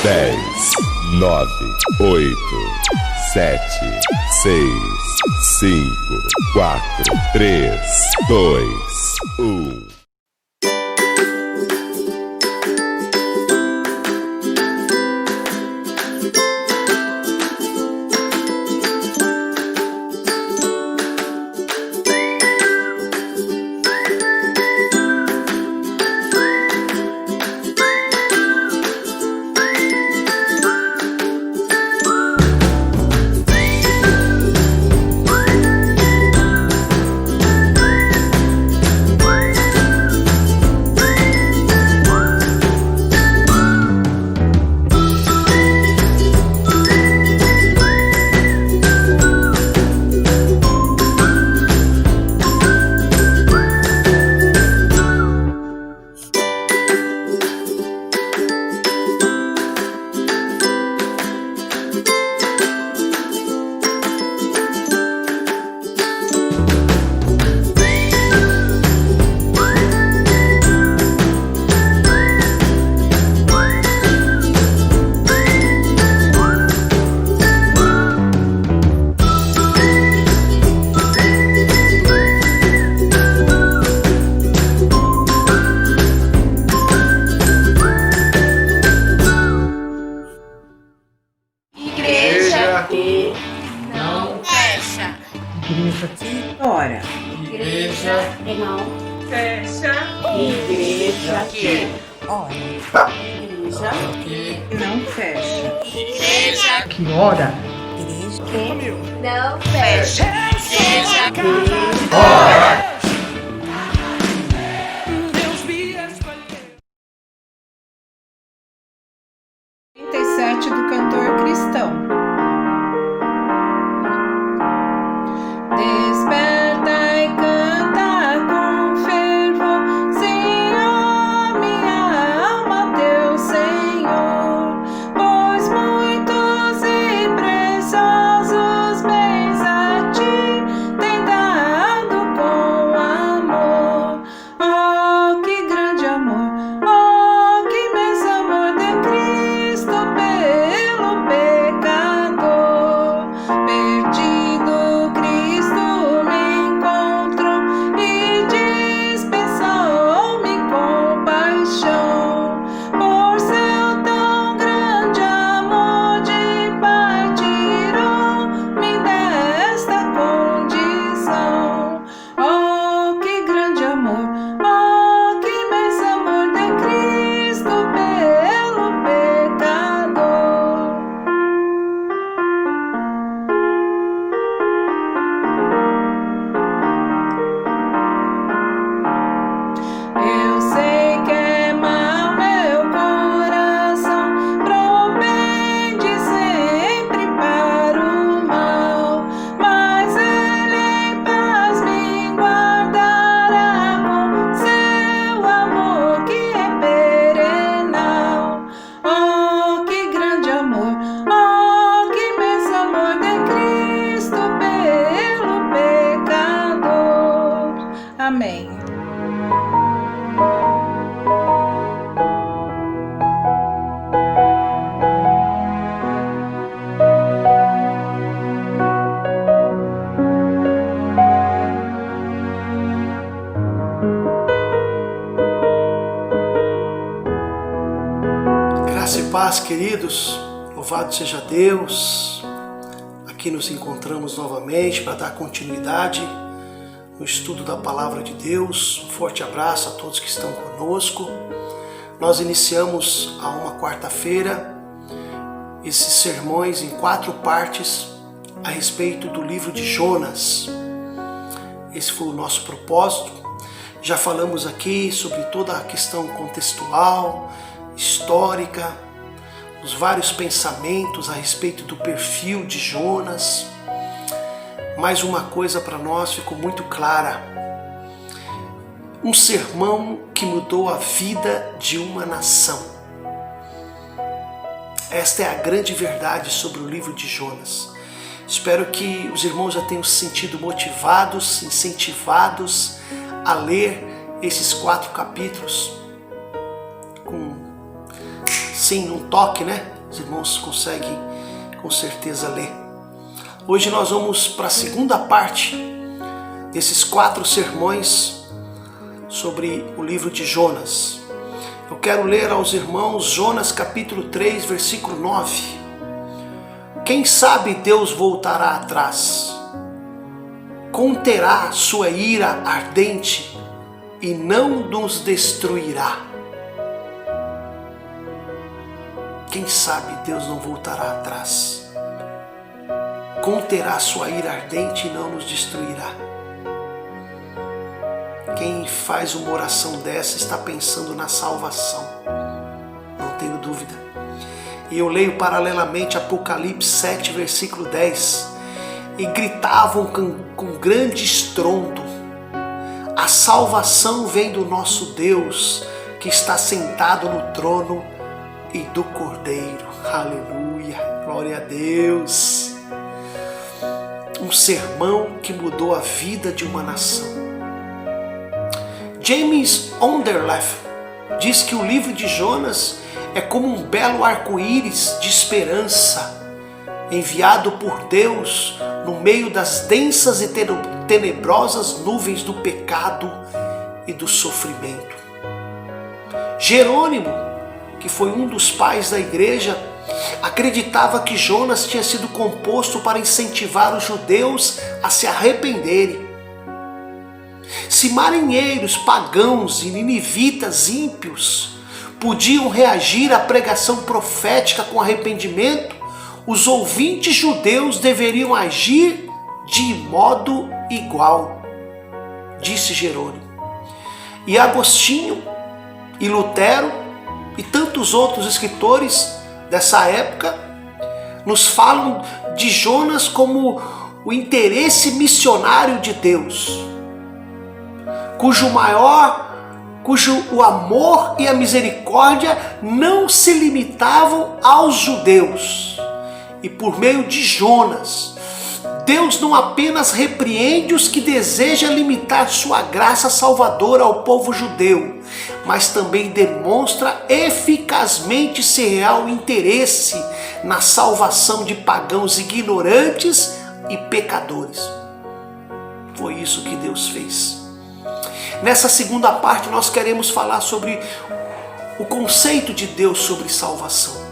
10, 9, 8, 7, 6, 5, 4, 3, 2, 1. Que não fecha. Igreja que ora. Igreja que não fecha. Igreja que Ora. Igreja que Não fecha. Igreja Que ora. que não fecha. Igreja que ora. Do cantor cristão. Desperta e canta com fervor, Senhor, minha alma teu Senhor, pois muitos e preciosos bens a ti tem dado com amor. Oh, que grande amor! Oh, que imenso amor de Cristo pelo pecador. Perdido Cristo me encontrou e dispensou-me compaixão. Por seu tão grande amor de Pai tirou-me desta condição. Oh, que grande amor! Oh, que imenso amor de Cristo pelo pecador. Eu sei que é mau meu coração, propende sempre para o mal, mas Ele em paz me guardará com seu amor que é perenal. Oh, que grande amor! Oh, que imenso amor de Cristo pelo pecador. Amém. Graça e paz, queridos, louvado seja Deus. Aqui nos encontramos novamente para dar continuidade no estudo da Palavra de Deus. Um forte abraço a todos que estão conosco. Nós iniciamos há uma quarta-feira esses sermões em 4 partes a respeito do livro de Jonas. Esse foi o nosso propósito. Já falamos aqui sobre toda a questão contextual, histórica, os vários pensamentos a respeito do perfil de Jonas. Mas uma coisa para nós ficou muito clara: um sermão que mudou a vida de uma nação. Esta é a grande verdade sobre o livro de Jonas. Espero que os irmãos já tenham se sentido motivados, incentivados a ler esses 4 capítulos com, sim, um toque, né? Os irmãos conseguem com certeza ler. Hoje nós vamos para a segunda parte desses 4 sermões sobre o livro de Jonas. Eu quero ler aos irmãos Jonas capítulo 3, versículo 9. Quem sabe Deus voltará atrás, conterá sua ira ardente e não nos destruirá. Quem sabe Deus não voltará atrás, conterá sua ira ardente e não nos destruirá. Quem faz uma oração dessa está pensando na salvação, não tenho dúvida. E eu leio paralelamente Apocalipse 7, versículo 10. E gritavam com grande estrondo: a salvação vem do nosso Deus, que está sentado no trono e do Cordeiro. Aleluia, glória a Deus. Um sermão que mudou a vida de uma nação. James Onderlef diz que o livro de Jonas é como um belo arco-íris de esperança enviado por Deus no meio das densas e tenebrosas nuvens do pecado e do sofrimento. Jerônimo, que foi um dos pais da igreja, acreditava que Jonas tinha sido composto para incentivar os judeus a se arrependerem. Se marinheiros pagãos e ninivitas ímpios podiam reagir à pregação profética com arrependimento, os ouvintes judeus deveriam agir de modo igual, disse Jerônimo. E Agostinho e Lutero e tantos outros escritores dessa época nos falam de Jonas como o interesse missionário de Deus, cujo o amor e a misericórdia não se limitavam aos judeus. E por meio de Jonas, Deus não apenas repreende os que desejam limitar sua graça salvadora ao povo judeu, mas também demonstra eficazmente seu real interesse na salvação de pagãos ignorantes e pecadores. Foi isso que Deus fez. Nessa segunda parte nós queremos falar sobre o conceito de Deus sobre salvação.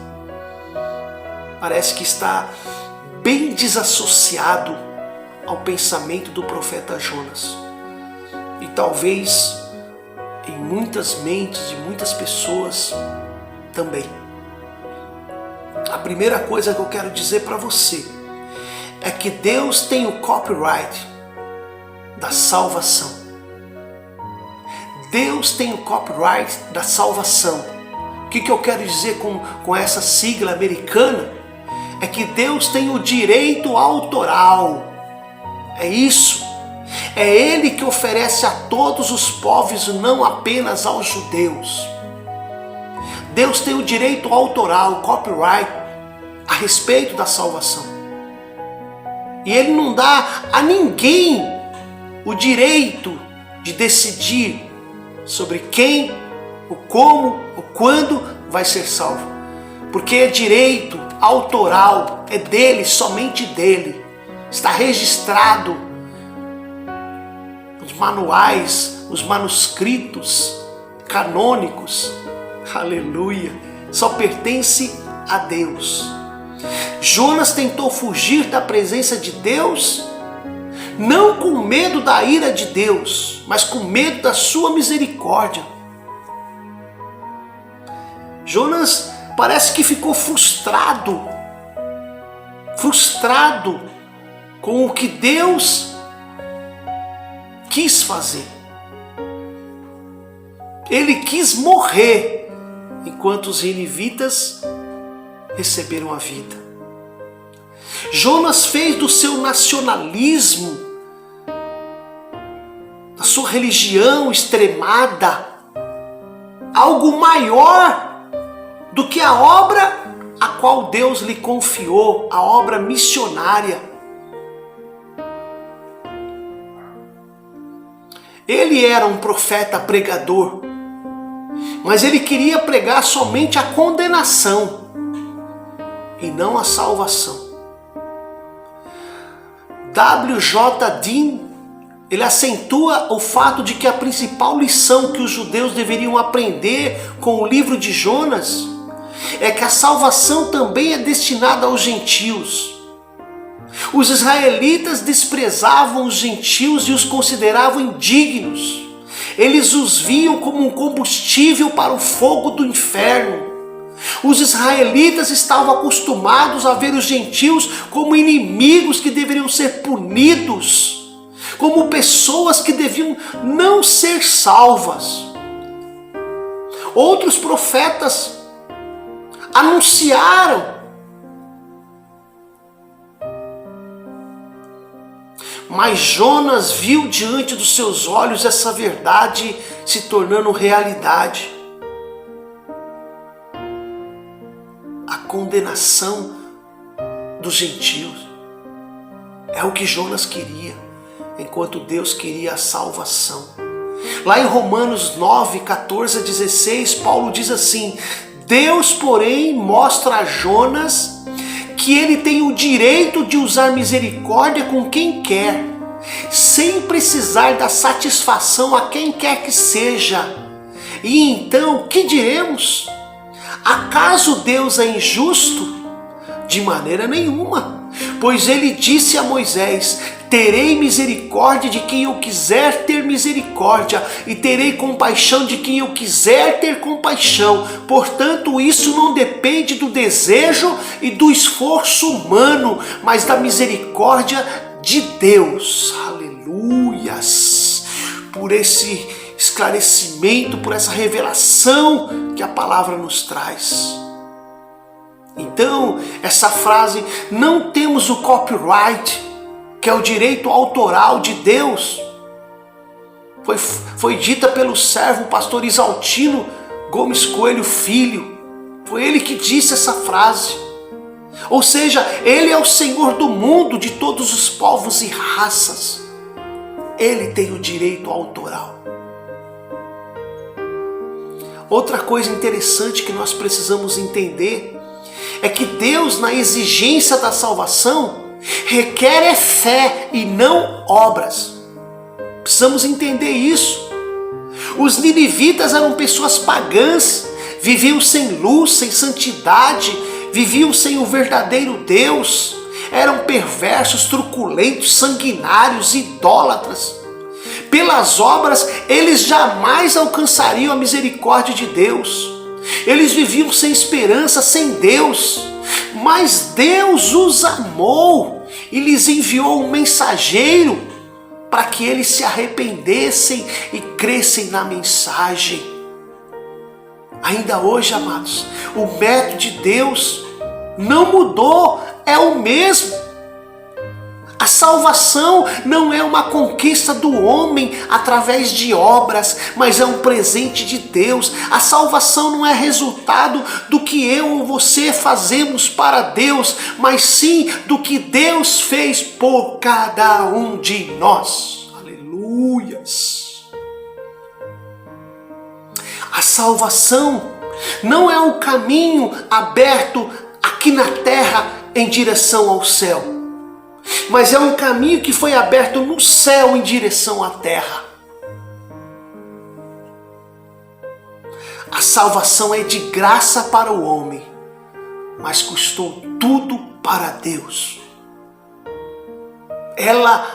Parece que está bem desassociado ao pensamento do profeta Jonas. E talvez em muitas mentes de muitas pessoas também. A primeira coisa que eu quero dizer para você é que Deus tem o copyright da salvação. Deus tem o copyright da salvação. O que eu quero dizer com essa sigla americana? É que Deus tem o direito autoral. É isso. É Ele que oferece a todos os povos, não apenas aos judeus. Deus tem o direito autoral, o copyright, a respeito da salvação. E Ele não dá a ninguém o direito de decidir sobre quem, o como, o quando vai ser salvo. Porque é direito autoral, é dele, somente dele. Está registrado nos manuais, nos manuscritos canônicos. Aleluia! Só pertence a Deus. Jonas tentou fugir da presença de Deus, não com medo da ira de Deus, mas com medo da sua misericórdia. Jonas parece que ficou frustrado com o que Deus quis fazer. Ele quis morrer enquanto os ninivitas receberam a vida. Jonas fez do seu nacionalismo, da sua religião extremada, algo maior do que a obra a qual Deus lhe confiou, a obra missionária. Ele era um profeta pregador, mas ele queria pregar somente a condenação. e não a salvação. W.J. Dean, ele acentua o fato de que a principal lição que os judeus deveriam aprender com o livro de Jonas é que a salvação também é destinada aos gentios. Os israelitas desprezavam os gentios e os consideravam indignos. Eles os viam como um combustível para o fogo do inferno. Os israelitas estavam acostumados a ver os gentios como inimigos que deveriam ser punidos, como pessoas que deviam não ser salvas. Outros profetas anunciaram, mas Jonas viu diante dos seus olhos essa verdade se tornando realidade. A condenação dos gentios é o que Jonas queria, enquanto Deus queria a salvação. Lá em Romanos 9, 14 a 16, Paulo diz assim: Deus, porém, mostra a Jonas que ele tem o direito de usar misericórdia com quem quer, sem precisar dar satisfação a quem quer que seja. E então, que diremos? Acaso Deus é injusto? De maneira nenhuma, pois ele disse a Moisés: terei misericórdia de quem eu quiser ter misericórdia, e terei compaixão de quem eu quiser ter compaixão. Portanto, isso não depende do desejo e do esforço humano, mas da misericórdia de Deus. Aleluias! Por esse esclarecimento, por essa revelação que a palavra nos traz. Então, essa frase, não temos o copyright, que é o direito autoral de Deus, foi dita pelo servo pastor Isaltino Gomes Coelho Filho. Foi ele que disse essa frase. Ou seja, ele é o Senhor do mundo, de todos os povos e raças. Ele tem o direito autoral. Outra coisa interessante que nós precisamos entender é que Deus, na exigência da salvação, requer fé e não obras. Precisamos entender isso. Os ninivitas eram pessoas pagãs, viviam sem luz, sem santidade, viviam sem o verdadeiro Deus, eram perversos, truculentos, sanguinários, idólatras. Pelas obras, eles jamais alcançariam a misericórdia de Deus. Eles viviam sem esperança, sem Deus. Mas Deus os amou e lhes enviou um mensageiro para que eles se arrependessem e crescem na mensagem. Ainda hoje, amados, o método de Deus não mudou, é o mesmo. A salvação não é uma conquista do homem através de obras, mas é um presente de Deus. A salvação não é resultado do que eu ou você fazemos para Deus, mas sim do que Deus fez por cada um de nós. Aleluias! A salvação não é um caminho aberto aqui na terra em direção ao céu, mas é um caminho que foi aberto no céu em direção à terra. A salvação é de graça para o homem, mas custou tudo para Deus. Ela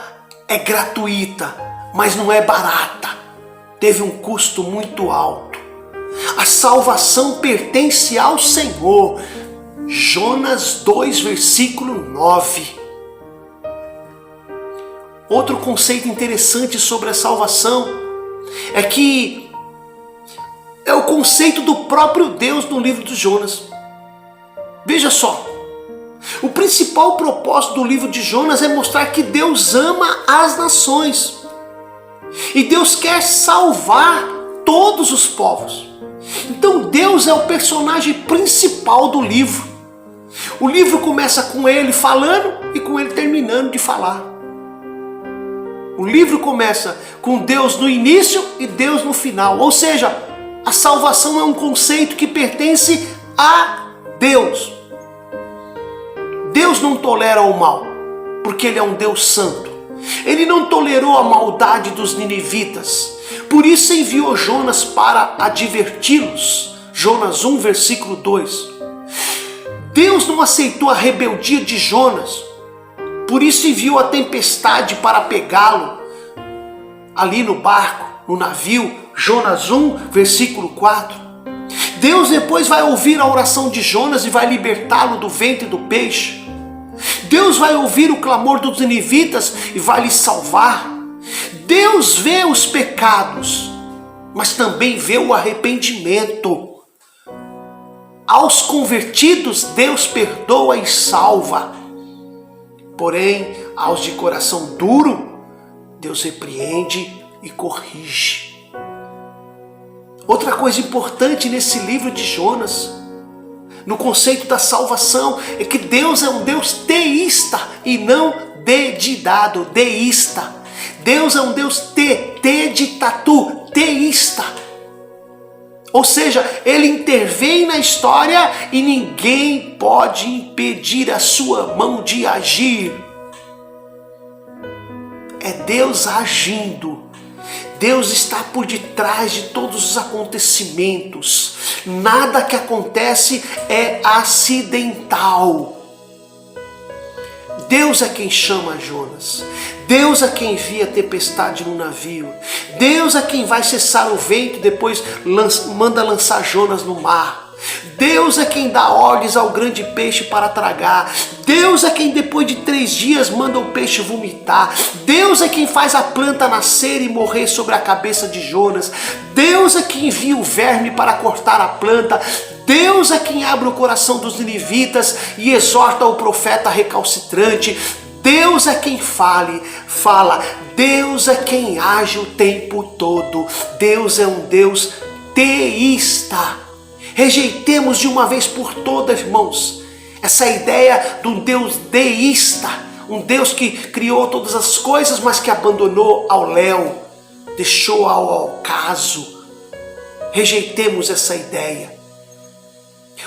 é gratuita, mas não é barata. Teve um custo muito alto. A salvação pertence ao Senhor. Jonas 2, versículo 9. Outro conceito interessante sobre a salvação é que é o conceito do próprio Deus no livro de Jonas. Veja só, o principal propósito do livro de Jonas é mostrar que Deus ama as nações e Deus quer salvar todos os povos. Então Deus é o personagem principal do livro. O livro começa com ele falando e com ele terminando de falar. O livro começa com Deus no início e Deus no final. Ou seja, a salvação é um conceito que pertence a Deus. Deus não tolera o mal, porque Ele é um Deus santo. Ele não tolerou a maldade dos ninivitas, por isso enviou Jonas para adverti-los. Jonas 1, versículo 2. Deus não aceitou a rebeldia de Jonas, por isso enviou a tempestade para pegá-lo ali no barco, no navio. Jonas 1, versículo 4. Deus depois vai ouvir a oração de Jonas e vai libertá-lo do ventre do peixe. Deus vai ouvir o clamor dos ninivitas e vai lhe salvar. Deus vê os pecados, mas também vê o arrependimento. Aos convertidos, Deus perdoa e salva. Porém, aos de coração duro, Deus repreende e corrige. Outra coisa importante nesse livro de Jonas, no conceito da salvação, é que Deus é um Deus teísta e não dedidado, deísta. Deus é um Deus de tatu, teísta. Ou seja, Ele intervém na história e ninguém pode impedir a sua mão de agir. É Deus agindo. Deus está por detrás de todos os acontecimentos. Nada que acontece é acidental. Deus é quem chama Jonas. Deus é quem envia a tempestade no navio. Deus é quem vai cessar o vento e depois manda lançar Jonas no mar. Deus é quem dá ordens ao grande peixe para tragar. Deus é quem depois de 3 dias manda o peixe vomitar. Deus é quem faz a planta nascer e morrer sobre a cabeça de Jonas. Deus é quem envia o verme para cortar a planta. Deus é quem abre o coração dos ninivitas e exorta o profeta recalcitrante. Deus é quem fala. Deus é quem age o tempo todo. Deus é um Deus teísta. Rejeitemos de uma vez por todas, irmãos, essa ideia de um Deus deísta, um Deus que criou todas as coisas, mas que abandonou ao léu, deixou ao caso. Rejeitemos essa ideia.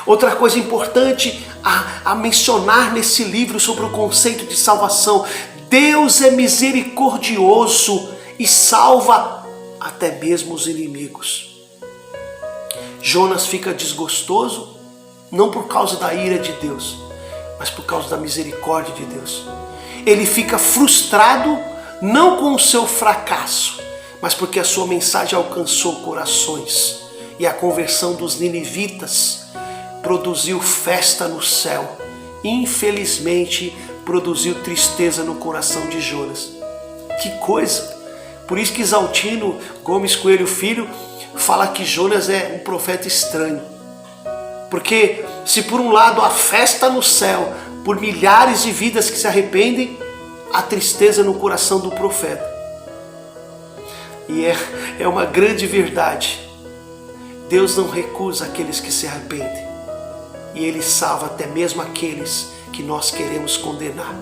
Outra coisa importante a mencionar nesse livro sobre o conceito de salvação: Deus é misericordioso e salva até mesmo os inimigos. Jonas fica desgostoso, não por causa da ira de Deus, mas por causa da misericórdia de Deus. Ele fica frustrado, não com o seu fracasso, mas porque a sua mensagem alcançou corações. E a conversão dos ninivitas produziu festa no céu. Infelizmente, produziu tristeza no coração de Jonas. Que coisa! Por isso que Exaltino Gomes Coelho Filho fala que Jonas é um profeta estranho. Porque se por um lado há festa no céu por milhares de vidas que se arrependem, há tristeza no coração do profeta. E é uma grande verdade. Deus não recusa aqueles que se arrependem. E Ele salva até mesmo aqueles que nós queremos condenar.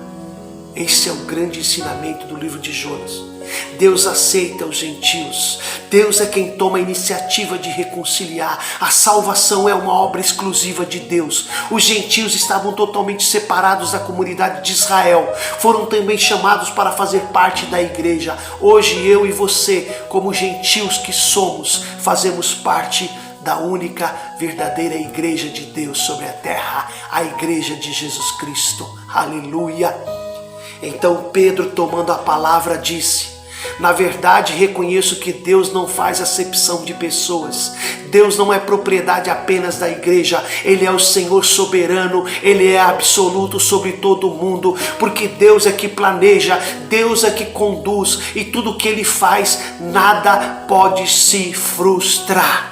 Esse é o grande ensinamento do livro de Jonas. Deus aceita os gentios. Deus é quem toma a iniciativa de reconciliar. A salvação é uma obra exclusiva de Deus. Os gentios estavam totalmente separados da comunidade de Israel. Foram também chamados para fazer parte da igreja. Hoje eu e você, como gentios que somos, fazemos parte da única verdadeira igreja de Deus sobre a terra, a igreja de Jesus Cristo. Aleluia! Então Pedro, tomando a palavra, disse: na verdade, reconheço que Deus não faz acepção de pessoas. Deus não é propriedade apenas da igreja. Ele é o Senhor soberano. Ele é absoluto sobre todo o mundo. Porque Deus é que planeja, Deus é que conduz. E tudo que Ele faz, nada pode se frustrar.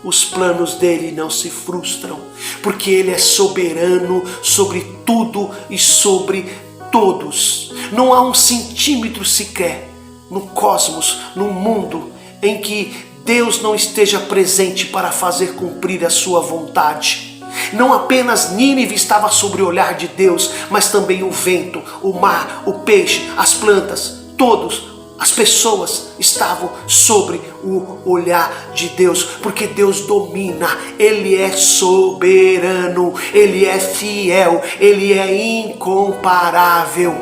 Os planos dele não se frustram. Porque Ele é soberano sobre tudo e sobre todos. Não há um centímetro sequer no cosmos, no mundo, em que Deus não esteja presente para fazer cumprir a sua vontade. Não apenas Nínive estava sob o olhar de Deus, mas também o vento, o mar, o peixe, as plantas, todos As pessoas estavam sobre o olhar de Deus, porque Deus domina, Ele é soberano, Ele é fiel, Ele é incomparável.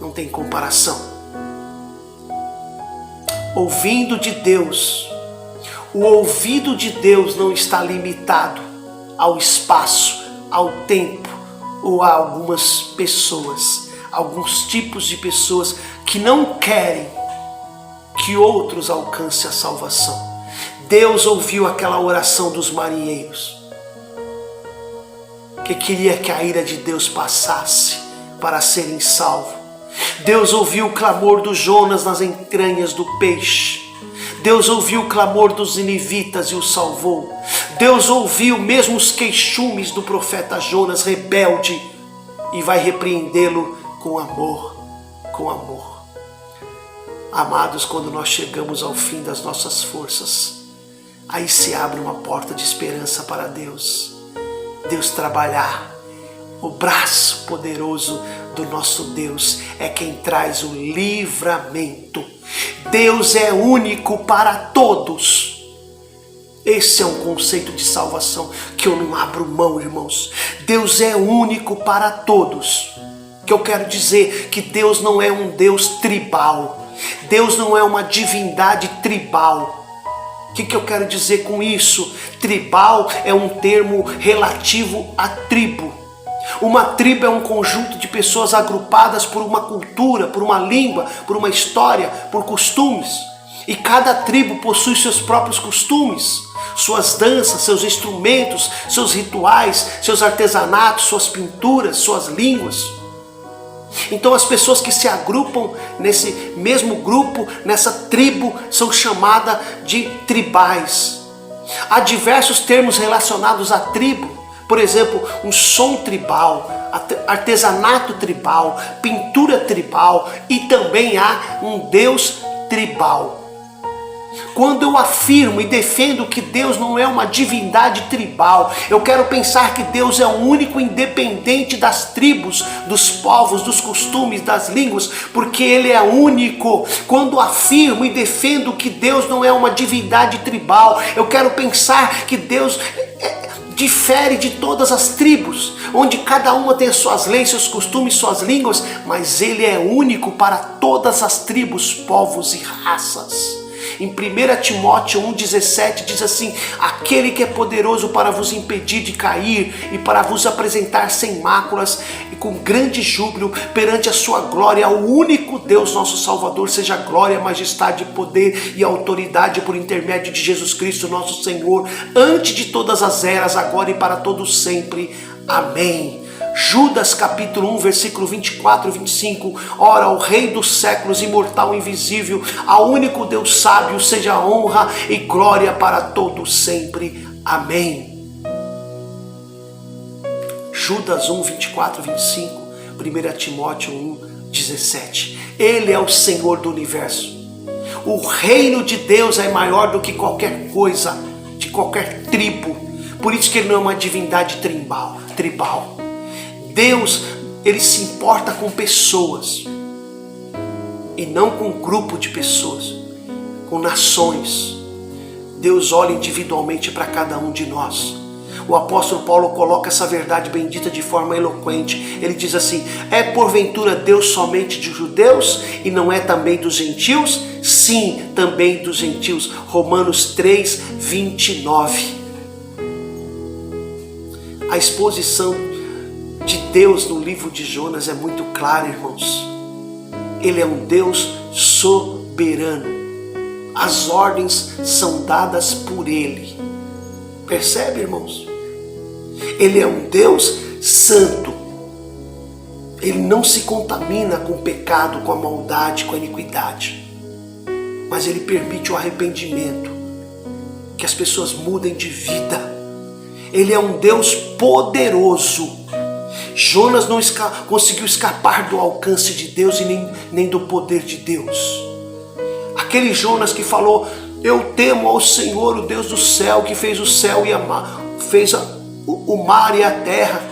Não tem comparação. Ouvindo de Deus, o ouvido de Deus não está limitado ao espaço, ao tempo ou a algumas pessoas, alguns tipos de pessoas que não querem que outros alcancem a salvação. Deus ouviu aquela oração dos marinheiros, que queria que a ira de Deus passasse para serem salvos. Deus ouviu o clamor do Jonas nas entranhas do peixe. Deus ouviu o clamor dos ninivitas e o salvou. Deus ouviu mesmo os queixumes do profeta Jonas rebelde e vai repreendê-lo com amor, com amor. Amados, quando nós chegamos ao fim das nossas forças, aí se abre uma porta de esperança para Deus. Deus trabalhar. O braço poderoso do nosso Deus é quem traz o livramento. Deus é único para todos. Esse é um conceito de salvação que eu não abro mão, irmãos. Deus é único para todos. Que eu quero dizer que Deus não é um Deus tribal. Deus não é uma divindade tribal. O que eu quero dizer com isso? Tribal é um termo relativo à tribo. Uma tribo é um conjunto de pessoas agrupadas por uma cultura, por uma língua, por uma história, por costumes. E cada tribo possui seus próprios costumes, suas danças, seus instrumentos, seus rituais, seus artesanatos, suas pinturas, suas línguas. Então as pessoas que se agrupam nesse mesmo grupo, nessa tribo, são chamadas de tribais. Há diversos termos relacionados à tribo. Por exemplo, um som tribal, artesanato tribal, pintura tribal e também há um Deus tribal. Quando eu afirmo e defendo que Deus não é uma divindade tribal, eu quero pensar que Deus é o único independente das tribos, dos povos, dos costumes, das línguas, porque Ele é único. Quando afirmo e defendo que Deus não é uma divindade tribal, eu quero pensar que Deus difere de todas as tribos, onde cada uma tem suas leis, seus costumes, suas línguas, mas Ele é único para todas as tribos, povos e raças. Em 1 Timóteo 1,17 diz assim: aquele que é poderoso para vos impedir de cair e para vos apresentar sem máculas e com grande júbilo perante a sua glória, ao único Deus nosso Salvador, seja glória, majestade, poder e autoridade por intermédio de Jesus Cristo nosso Senhor, antes de todas as eras, agora e para todos sempre. Amém. Judas capítulo 1, versículo 24 e 25. Ora, ao Rei dos séculos, imortal e invisível, ao único Deus sábio, seja honra e glória para todos sempre. Amém. Judas 1, 24 e 25. 1 Timóteo 1, 17. Ele é o Senhor do universo. O reino de Deus é maior do que qualquer coisa, de qualquer tribo. Por isso que Ele não é uma divindade tribal. Deus, Ele se importa com pessoas e não com um grupo de pessoas, com nações. Deus olha individualmente para cada um de nós. O apóstolo Paulo coloca essa verdade bendita de forma eloquente. Ele diz assim: é porventura Deus somente de judeus e não é também dos gentios? Sim, também dos gentios. Romanos 3, 29. A exposição de Deus no livro de Jonas é muito clara, irmãos. Ele é um Deus soberano. As ordens são dadas por Ele. Percebe, irmãos? Ele é um Deus santo. Ele não se contamina com o pecado, com a maldade, com a iniquidade. Mas Ele permite o arrependimento, que as pessoas mudem de vida. Ele é um Deus poderoso. Jonas não conseguiu escapar do alcance de Deus e nem do poder de Deus. Aquele Jonas que falou: eu temo ao Senhor, o Deus do céu, que fez o céu e a mar, fez o mar e a terra.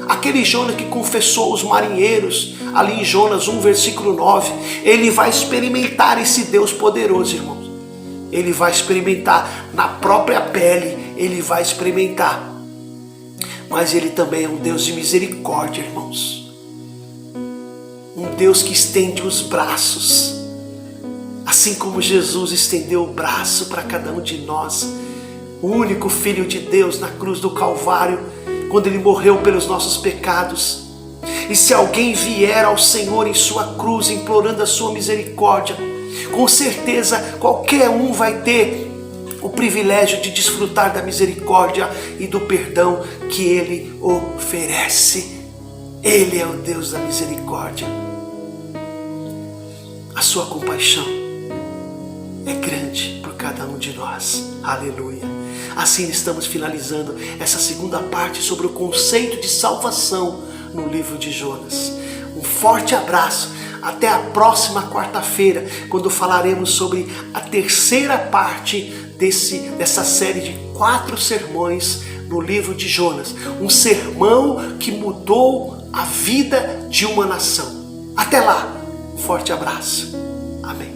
Aquele Jonas que confessou os marinheiros, ali em Jonas 1, versículo 9, ele vai experimentar esse Deus poderoso, irmãos. Ele vai experimentar na própria pele, ele vai experimentar. Mas ele também é um Deus de misericórdia, irmãos. Um Deus que estende os braços. Assim como Jesus estendeu o braço para cada um de nós. O único Filho de Deus na cruz do Calvário, quando ele morreu pelos nossos pecados. E se alguém vier ao Senhor em sua cruz, implorando a sua misericórdia, com certeza qualquer um vai ter o privilégio de desfrutar da misericórdia e do perdão que ele oferece. Ele é o Deus da misericórdia. A sua compaixão é grande por cada um de nós. Aleluia. Assim estamos finalizando essa segunda parte sobre o conceito de salvação no livro de Jonas. Um forte abraço. Até a próxima quarta-feira, quando falaremos sobre a terceira parte dessa série de 4 sermões no livro de Jonas. Um sermão que mudou a vida de uma nação. Até lá. Um forte abraço. Amém.